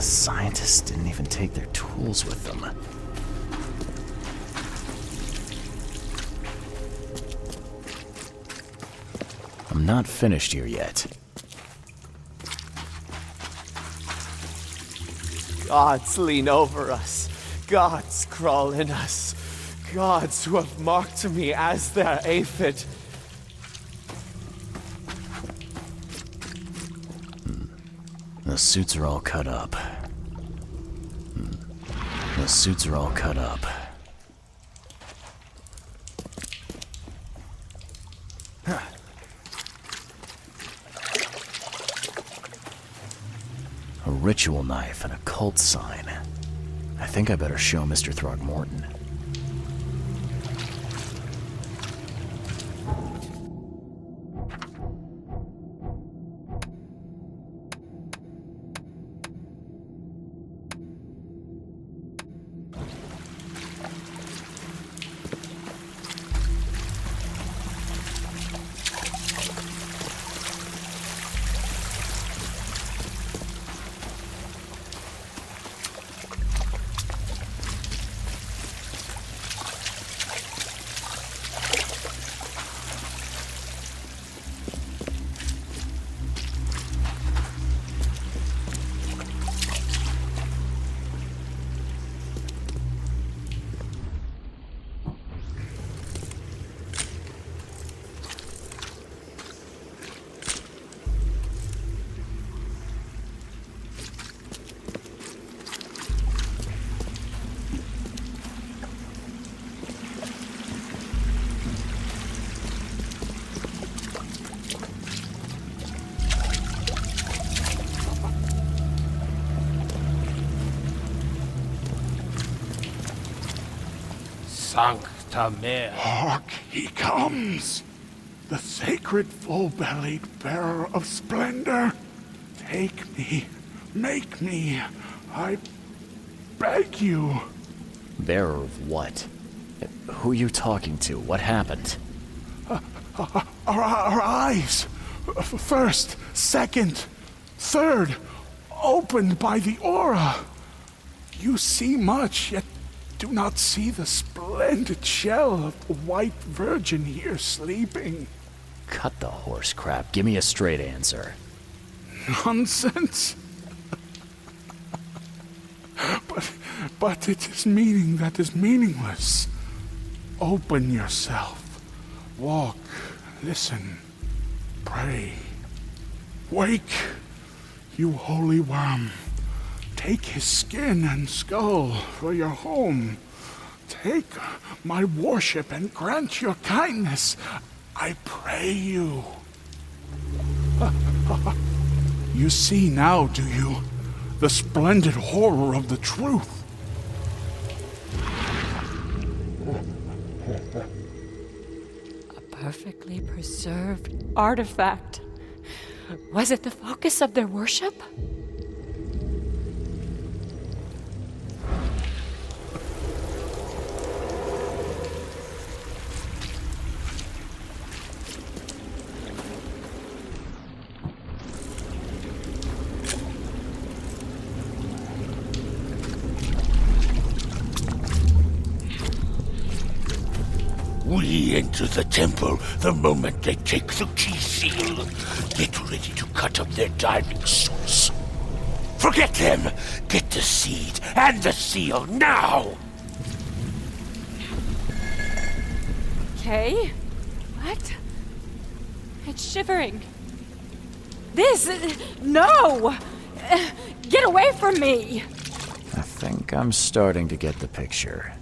scientists didn't even take their tools with them. I'm not finished here yet. Gods lean over us. Gods crawl in us. Gods who have marked me as their aphid. The suits are all cut up. The suits are all cut up. A ritual knife and a cult sign. I think I better show Mr. Throgmorton. Sancta Mare. Hark, he comes! The sacred full-bellied bearer of splendor! Take me, make me, I beg you. Bearer of what? Who are you talking to? What happened? Our eyes! First, second, third, opened by the aura. You see much, yet do not see the splendid shell of the white virgin here sleeping. Cut the horse crap. Give me a straight answer. Nonsense. But it is meaning that is meaningless. Open yourself. Walk, listen, pray. Wake, you holy worm. Take his skin and skull for your home. Take my worship and grant your kindness. I pray you. You see now, do you? The splendid horror of the truth. A perfectly preserved artifact. Was it the focus of their worship? We enter the temple the moment they take the key seal. Get ready to cut up their diving suits. Forget them! Get the seed and the seal now! Okay. What? It's shivering. This... No! Get away from me! I think I'm starting to get the picture.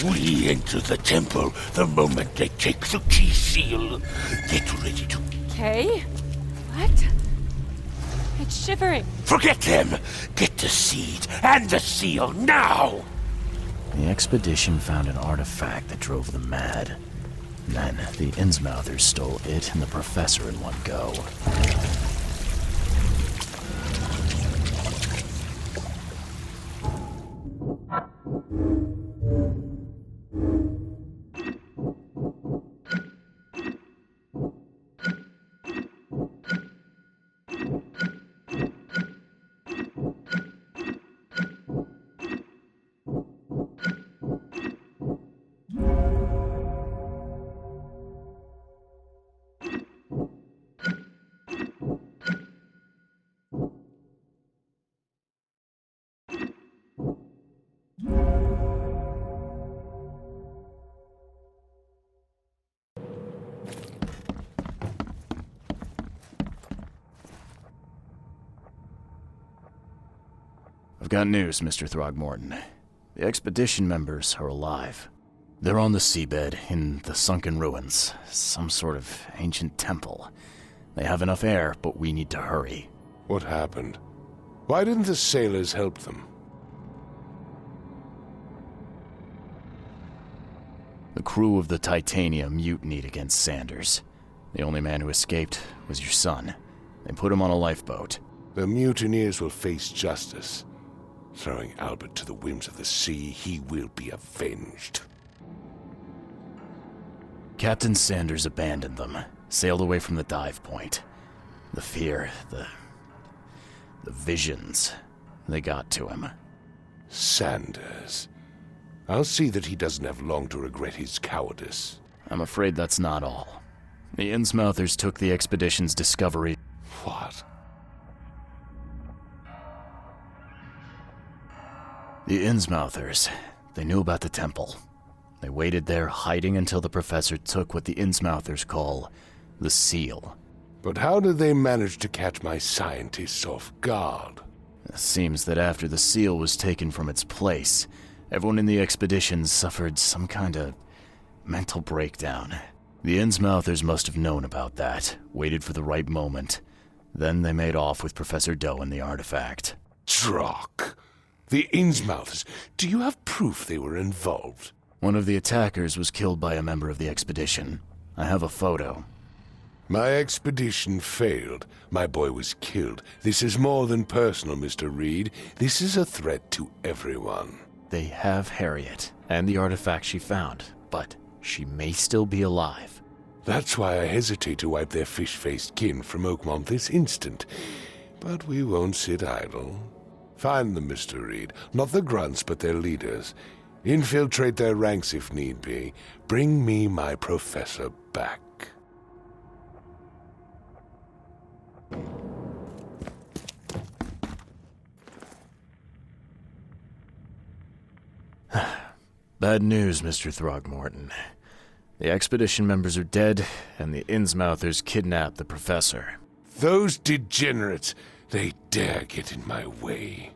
We enter the temple the moment they take the key seal. Get ready to... Okay. What? It's shivering. Forget them! Get the seed and the seal now! The expedition found an artifact that drove them mad. Then, the Innsmouthers stole it and the professor in one go. got news, Mr. Throgmorton. The expedition members are alive. They're on the seabed in the sunken ruins, some sort of ancient temple. They have enough air, but we need to hurry. What happened? Why didn't the sailors help them? The crew of the Titanium mutinied against Sanders. The only man who escaped was your son. They put him on a lifeboat. The mutineers will face justice. Throwing Albert to the whims of the sea, he will be avenged. Captain Sanders abandoned them, sailed away from the dive point. The fear, the visions, they got to him. Sanders. I'll see that he doesn't have long to regret his cowardice. I'm afraid that's not all. The Innsmouthers took the expedition's discovery. What? The Innsmouthers, they knew about the temple. They waited there, hiding until the professor took what the Innsmouthers call the seal. But how did they manage to catch my scientists off guard? It seems that after the seal was taken from its place, everyone in the expedition suffered some kind of mental breakdown. The Innsmouthers must have known about that, waited for the right moment. Then they made off with Professor Doe and the artifact. Drock. The Innsmouthers. Do you have proof they were involved? One of the attackers was killed by a member of the expedition. I have a photo. My expedition failed. My boy was killed. This is more than personal, Mr. Reed. This is a threat to everyone. They have Harriet, and the artifact she found, but she may still be alive. That's why I hesitate to wipe their fish-faced kin from Oakmont this instant. But we won't sit idle. Find them, Mr. Reed. Not the grunts, but their leaders. Infiltrate their ranks if need be. Bring me my professor back. Bad news, Mr. Throgmorton. The expedition members are dead, and the Innsmouthers kidnapped the professor. Those degenerates, they dare get in my way.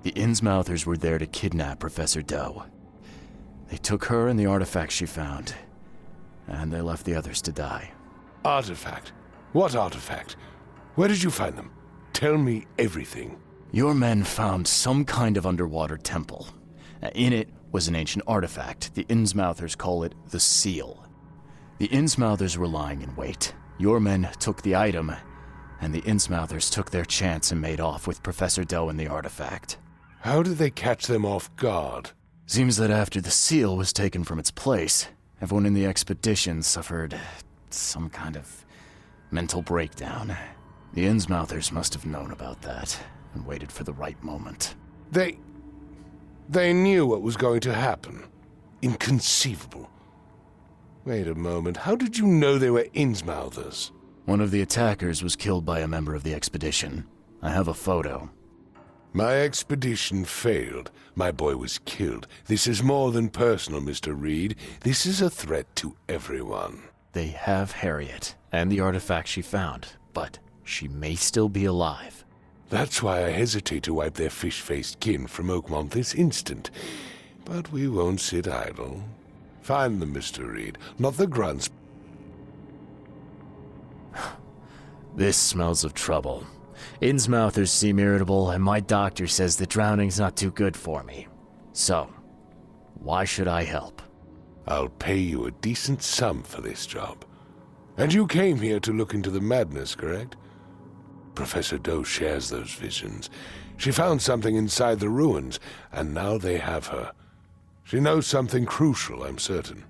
The Innsmouthers were there to kidnap Professor Doe. They took her and the artifact she found, and they left the others to die. Artifact? What artifact? Where did you find them? Tell me everything. Your men found some kind of underwater temple. In it was an ancient artifact. The Innsmouthers call it the Seal. The Innsmouthers were lying in wait. Your men took the item, and the Innsmouthers took their chance and made off with Professor Doe and the artifact. How did they catch them off guard? Seems that after the seal was taken from its place, everyone in the expedition suffered some kind of mental breakdown. The Innsmouthers must have known about that and waited for the right moment. They knew what was going to happen. Inconceivable. Wait a moment, how did you know they were Innsmouthers? One of the attackers was killed by a member of the expedition. I have a photo. My expedition failed. My boy was killed. This is more than personal, Mr. Reed. This is a threat to everyone. They have Harriet and the artifact she found, but she may still be alive. That's why I hesitate to wipe their fish-faced kin from Oakmont this instant. But we won't sit idle. Find them, Mr. Reed. Not the grunts. This smells of trouble. Innsmouthers seem irritable, and my doctor says that drowning's not too good for me. So, why should I help? I'll pay you a decent sum for this job. And you came here to look into the madness, correct? Professor Doe shares those visions. She found something inside the ruins, and now they have her. She knows something crucial, I'm certain.